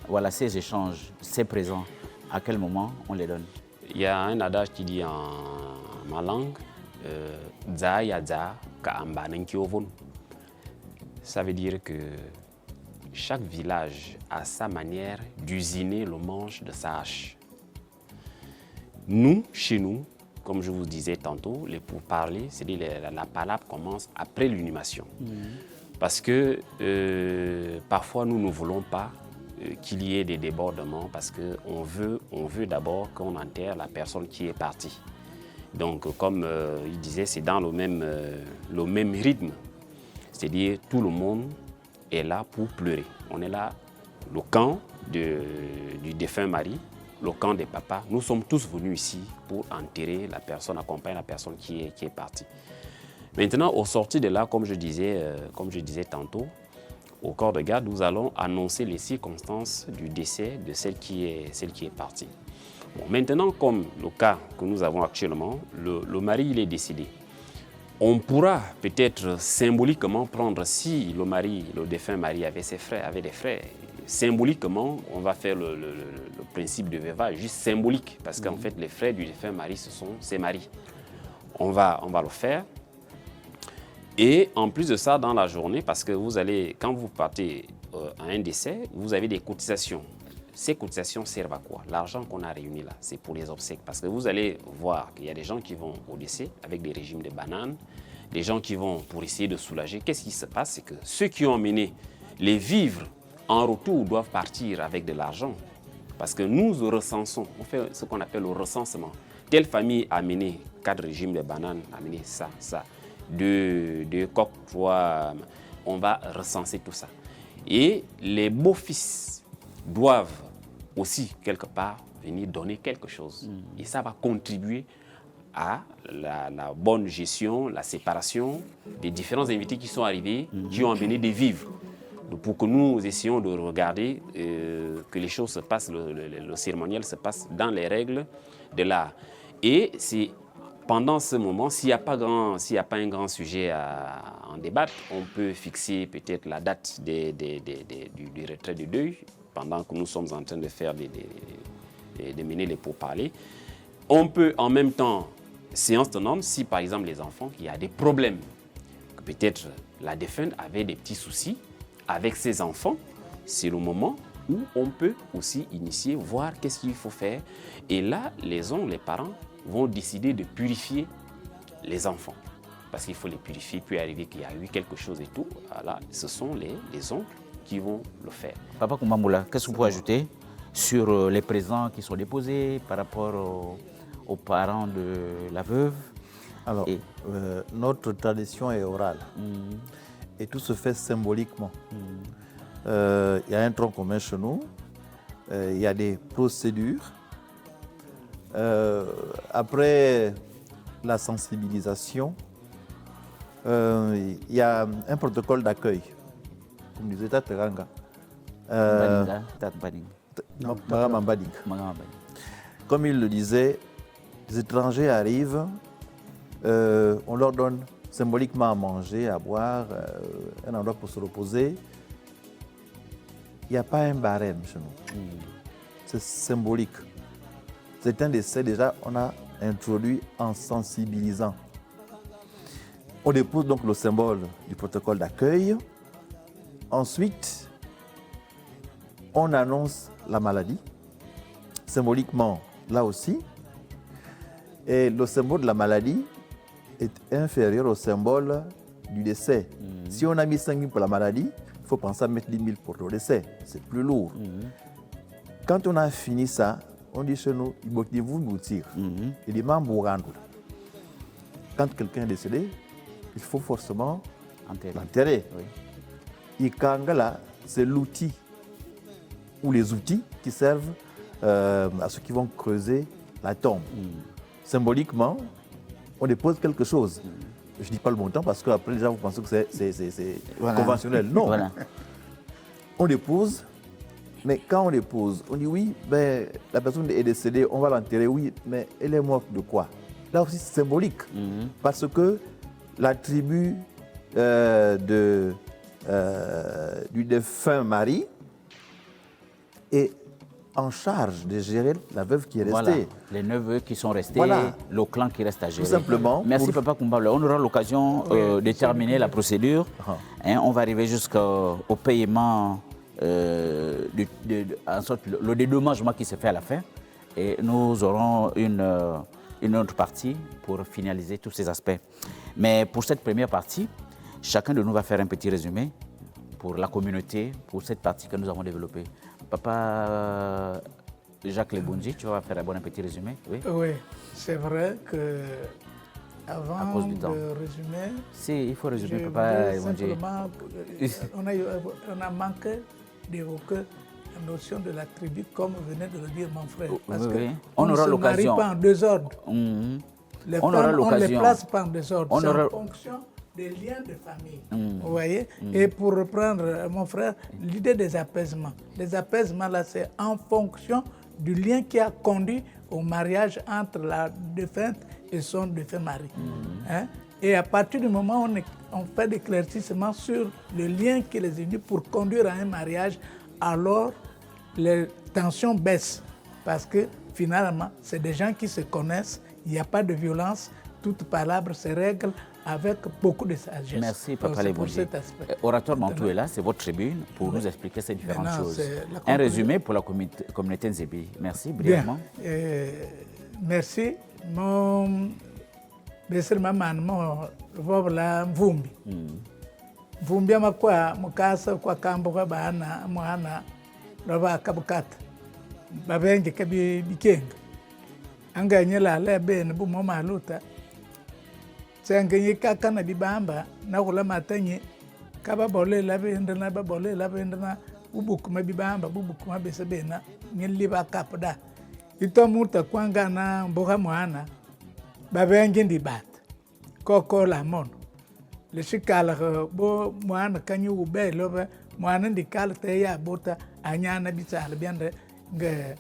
voilà ces échanges, ces présents, à quel moment on les donne? Il y a un adage qui dit en ma langue, ça veut dire que chaque village a sa manière d'usiner le manche de sa hache. Nous, chez nous, comme je vous disais tantôt, les pourparlers, c'est-à-dire la palabre commence après l'inhumation. Parce que parfois nous ne voulons pas qu'il y ait des débordements parce qu'on veut d'abord qu'on enterre la personne qui est partie. Donc, comme il disait, c'est dans le même rythme. C'est-à-dire, tout le monde est là pour pleurer. On est là, le camp du défunt mari, le camp des papas. Nous sommes tous venus ici pour enterrer la personne, accompagner la personne qui est partie. Maintenant, au sortir de là, comme je disais tantôt, au corps de garde, nous allons annoncer les circonstances du décès de celle qui est partie. Bon, maintenant, comme le cas que nous avons actuellement, le mari il est décédé. On pourra peut-être symboliquement prendre, si le défunt mari avait des frères, symboliquement, on va faire le principe de veuvage, juste symbolique, parce qu'en fait, les frères du défunt mari, ce sont ses maris. On va le faire. Et en plus de ça, dans la journée, parce que quand vous partez à un décès, vous avez des cotisations. Ces cotisations servent à quoi? L'argent qu'on a réuni là, c'est pour les obsèques. Parce que vous allez voir qu'il y a des gens qui vont au décès avec des régimes de bananes, des gens qui vont pour essayer de soulager. Qu'est-ce qui se passe? C'est que ceux qui ont amené les vivres en retour doivent partir avec de l'argent. Parce que nous recensons, on fait ce qu'on appelle le recensement. Telle famille a amené 4 régimes de bananes, a amené ça. 2 coques, 3, on va recenser tout ça. Et les beaux-fils doivent aussi, quelque part, venir donner quelque chose. Et ça va contribuer à la bonne gestion, la séparation des différents invités qui sont arrivés, qui ont amené des vivres. Donc, pour que nous essayons de regarder que les choses se passent, le cérémonial se passe dans les règles de l'art. Et c'est pendant ce moment, s'il n'y a pas un grand sujet à en débattre, on peut fixer peut-être la date du retrait du deuil, pendant que nous sommes en train de faire de mener les pourparlers. On peut en même temps, séance tenante, si par exemple les enfants, il y a des problèmes, que peut-être la défunte avait des petits soucis avec ses enfants, c'est le moment où on peut aussi initier, voir qu'est-ce qu'il faut faire. Et là, les parents vont décider de purifier les enfants. Parce qu'il faut les purifier, puis arriver qu'il y a eu quelque chose et tout. Voilà, ce sont les oncles qui vont le faire. Papa Koumbamoula, qu'est-ce que vous pouvez ajouter sur les présents qui sont déposés par rapport aux parents de la veuve? Alors, notre tradition est orale. Et tout se fait symboliquement. Il y a un tronc commun chez nous. Il y a des procédures. Après la sensibilisation, il y a un protocole d'accueil, comme disait Tateranga. Comme il le disait, les étrangers arrivent, on leur donne symboliquement à manger, à boire, un endroit pour se reposer. Il n'y a pas un barème chez nous. C'est symbolique. C'est un décès, déjà, on a introduit en sensibilisant. On dépose donc le symbole du protocole d'accueil. Ensuite, on annonce la maladie, symboliquement, là aussi. Et le symbole de la maladie est inférieur au symbole du décès. Si on a mis 5 000 pour la maladie, il faut penser à mettre 10 000 pour le décès. C'est plus lourd. Quand on a fini ça, on dit chez nous, vous nous tirez. Il dit, quand quelqu'un est décédé, il faut forcément l'enterrer. Oui. Ikangala, c'est l'outil ou les outils qui servent à ceux qui vont creuser la tombe. Symboliquement, on dépose quelque chose. Je ne dis pas le montant parce qu'après, les gens vous pensez que c'est conventionnel. Non. Voilà. On dépose, mais quand on dépose, on dit oui, ben, la personne est décédée, on va l'enterrer, oui, mais elle est morte de quoi? Là aussi, c'est symbolique. Parce que la tribu du défunt mari est en charge de gérer la veuve qui est restée. Voilà, les neveux qui sont restés, le clan qui reste à gérer. Tout simplement. Merci Papa Koumbamoula. On aura l'occasion de terminer la procédure. On va arriver jusqu'au paiement, en sorte, le dédommagement qui se fait à la fin. Et nous aurons une autre partie pour finaliser tous ces aspects. Mais pour cette première partie, chacun de nous va faire un petit résumé pour la communauté, pour cette partie que nous avons développée. Papa Jacques Lebonji, tu vas faire un petit résumé? Oui, Oui, c'est vrai que avant À cause du temps. de résumer, si, il faut je résumer, Papa voudrais Lebonji. simplement, on a manqué d'évoquer la notion de la tribu, comme venait de le dire mon frère. Parce Oui, que oui. on On aura ne se marie l'occasion. pas en désordre. Mhm. Les On aura femmes, on ne les l'occasion. place pas en désordre. On C'est aura- en fonction des liens de famille. Vous voyez? Et pour reprendre mon frère, l'idée des apaisements. Les apaisements, là, c'est en fonction du lien qui a conduit au mariage entre la défunte et son défunt mari. Hein? Et à partir du moment où on fait des éclaircissements sur le lien qui les unit pour conduire à un mariage, alors les tensions baissent. Parce que finalement, c'est des gens qui se connaissent, il n'y a pas de violence, toute palabre se règle avec beaucoup de sagesse. Merci, Donc, Papa c'est pour Lebonji. cet aspect. Orateur Mantou est là, c'est votre tribune pour nous expliquer ces différentes Maintenant, choses. c'est la Un conclusion. résumé pour la communauté Nzebi. Merci, Bien. brièvement. Merci. Mon besir maman mo vobla mvumbi. Mvumbi amakwa mukasa kwa kambo kwa bana mwana roba kabukata. Babenge kabi bikenga. Anga nyela le ben bu mo maluta. Tsengenye kaka na bibamba na kula matanye kaba bole la benda na ba bole la benda na ubukuma bibamba bubukuma besebena nyeli ba kapda. Ito muta kwanga na mboga mwana babenge ndi bat koko la mono le shikala bo mwana kanyu ube lobe mwana ndi kala te ya bota anyana bisala biande nge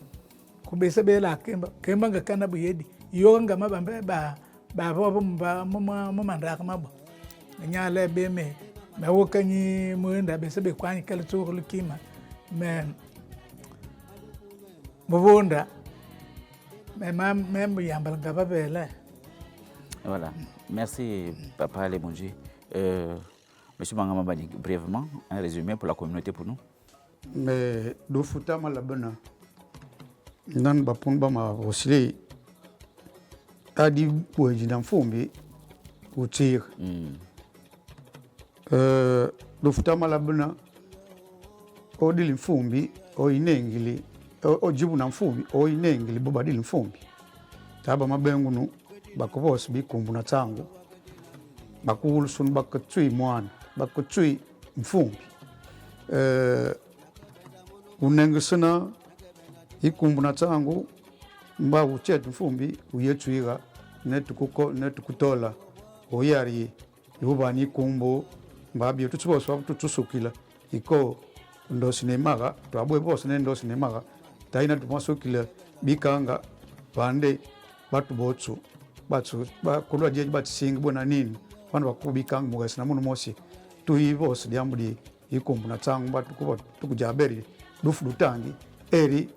kubese bela kemba nga kana buyedi yo nga mabambe ba bo mo mandaka mabo nyale be me wokanyi mwenda bese be kwani kala tsuru kima me mubonda même yambal gaba bela. Voilà. Merci, Papa Lebonji. Monsieur Mangamabani, brièvement, un résumé pour la communauté pour nous. Mais do futa malabana nan bapun bama osile adi boji dan fombi utir do futa malabana o dili fombi o inengili o jibu na fombi o inengili boba dili fombi taba mabengu nu bakobos bi kumbuna tsangu bakulu sun bakatsui mwana bakatsui mfumbi unengesana ikumbuna tsangu mba uchet mfumbi uyetsuiga netukutola oyari yubani kumbo mbabi tutsuboso tutusukila iko ndosinemaga twabwe bose ne ndosinemaga taina tumasukila bikanga bande batu botsu batsu bakulwa je batsinga bona nini bana bakubikanga mugasina muno mosi tuyibose diambudi ikumbuna tsangu batu kuba tukujaberi dufu dutangi eri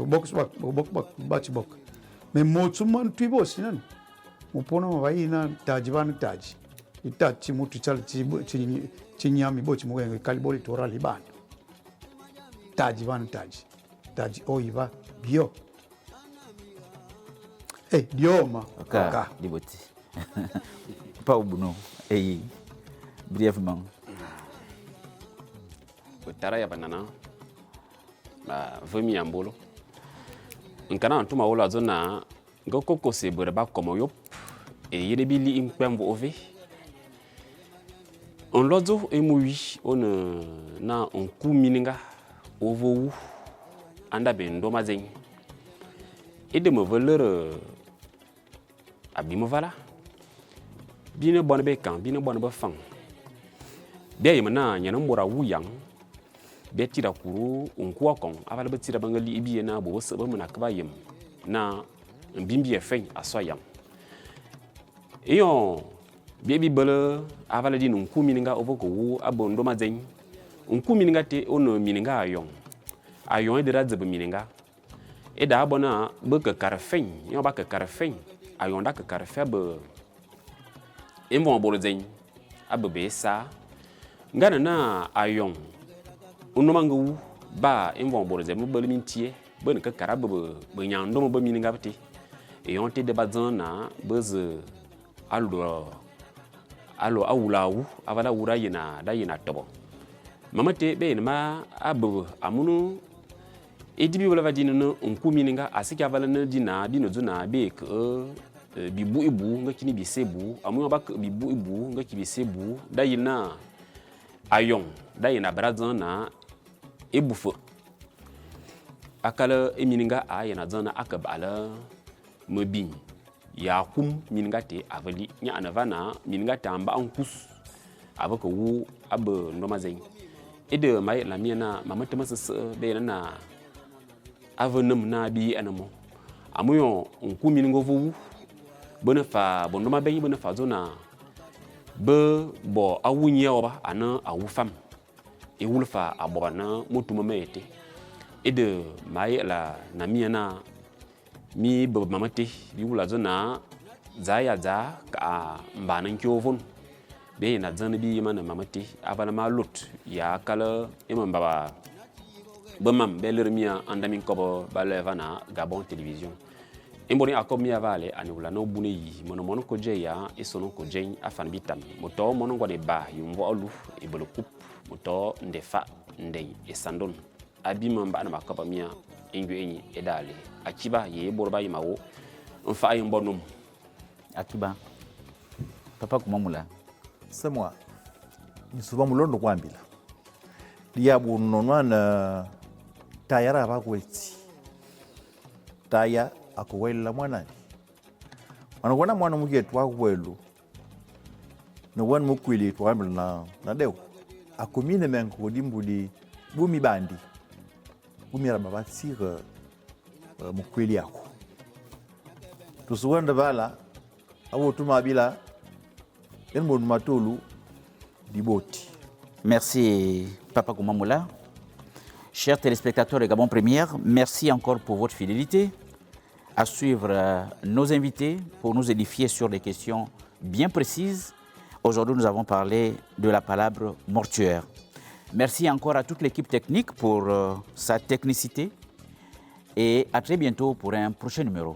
box batch bok me motsu man tuyibose nan mupona mabaina taji ban taji itachi mutu chal chinyami bochi mugenge kaliboli torali bana taji ban taji oiva bio dioma Oka, Diboti. Pas au bout, et brièvement. Tara ya banana ba vemi ambolo nkana ntuma wala zona ngoko ko se bore ba komo yop e yede bili impembo ove on lozo emui on na on ku mininga ovo anda bendo mazen et de me valeur abimo vala bine bonne be kan bine bonne ba fang be yemana nyana mbora wuyang betira kuru unkuwa kon avala betira bangali ibiye na bo sebe mena kaba yem na mbimbi efen asoyam eyo bebi bele avala di nunku mininga ovoko wu abondo mazen unku mininga te ono mininga ayon de radze be mininga e da abona be ke karfen yo ba ke karfen ayon da ke karfe be embo bolozen abbe sa ngana na ayon unomangu ba envon borze mo bali mintie bon ka karabe be nyando mo ba mininga bati et on te debazan na beze alo awulawu avala wura yina da yina tobo mamate be ma abu amunu edibi wala vadina no nkumininga asika vala na dina bino zuna be ke bibu ibu nga kini bisebu amu ba bibu ibu nga kibisebu dayina ayong dayina brazan na ebufu akala emininga ayana zana akabala mobin ya kum mininga te avali nya anavana mininga tamba ankus avaka wu ab ndomazeng ede mai la miana mamata masas be na avenum na bi anamo amuyo nku miningo wu bana fa bondoma be bana fa zona be bo awunya oba ana awufam e wulfa abona motuma mete ede mai la na miana mi be mamate bi wula zona zaya za ka mbanan kyovon be na zana bi mana mamate abana ma lot ya kala imam baba bamam beler mia andamin kobo balevana Gabon télévision imboni akomi avale ani wula no bune yi mono ko jeya isono ko jeng afan bitam moto mono ngone ba yumbo alu e bolo kup moto ndefa ndey e sandon abima mba na makaba mia ingwe enyi edale akiba ye borba yimawo mfa ay mbonum Akiba, Papa Kumamula. C'est moi. Ni souvent mulondo kwambila. Liabu nonwana tayara bakweti. Taya akuwela mwanani. Anakwana mwana mugetu wakwelu. No wan mukwili twambila na deu. Akumine menko dimbudi bumi bandi. Bumi rababatsire mukwili yako. Tusuwanda bala Merci Papa Kumamula. Chers téléspectateurs de Gabon Première, merci encore pour votre fidélité à suivre nos invités pour nous édifier sur des questions bien précises. Aujourd'hui, nous avons parlé de la palabre mortuaire. Merci encore à toute l'équipe technique pour sa technicité et à très bientôt pour un prochain numéro.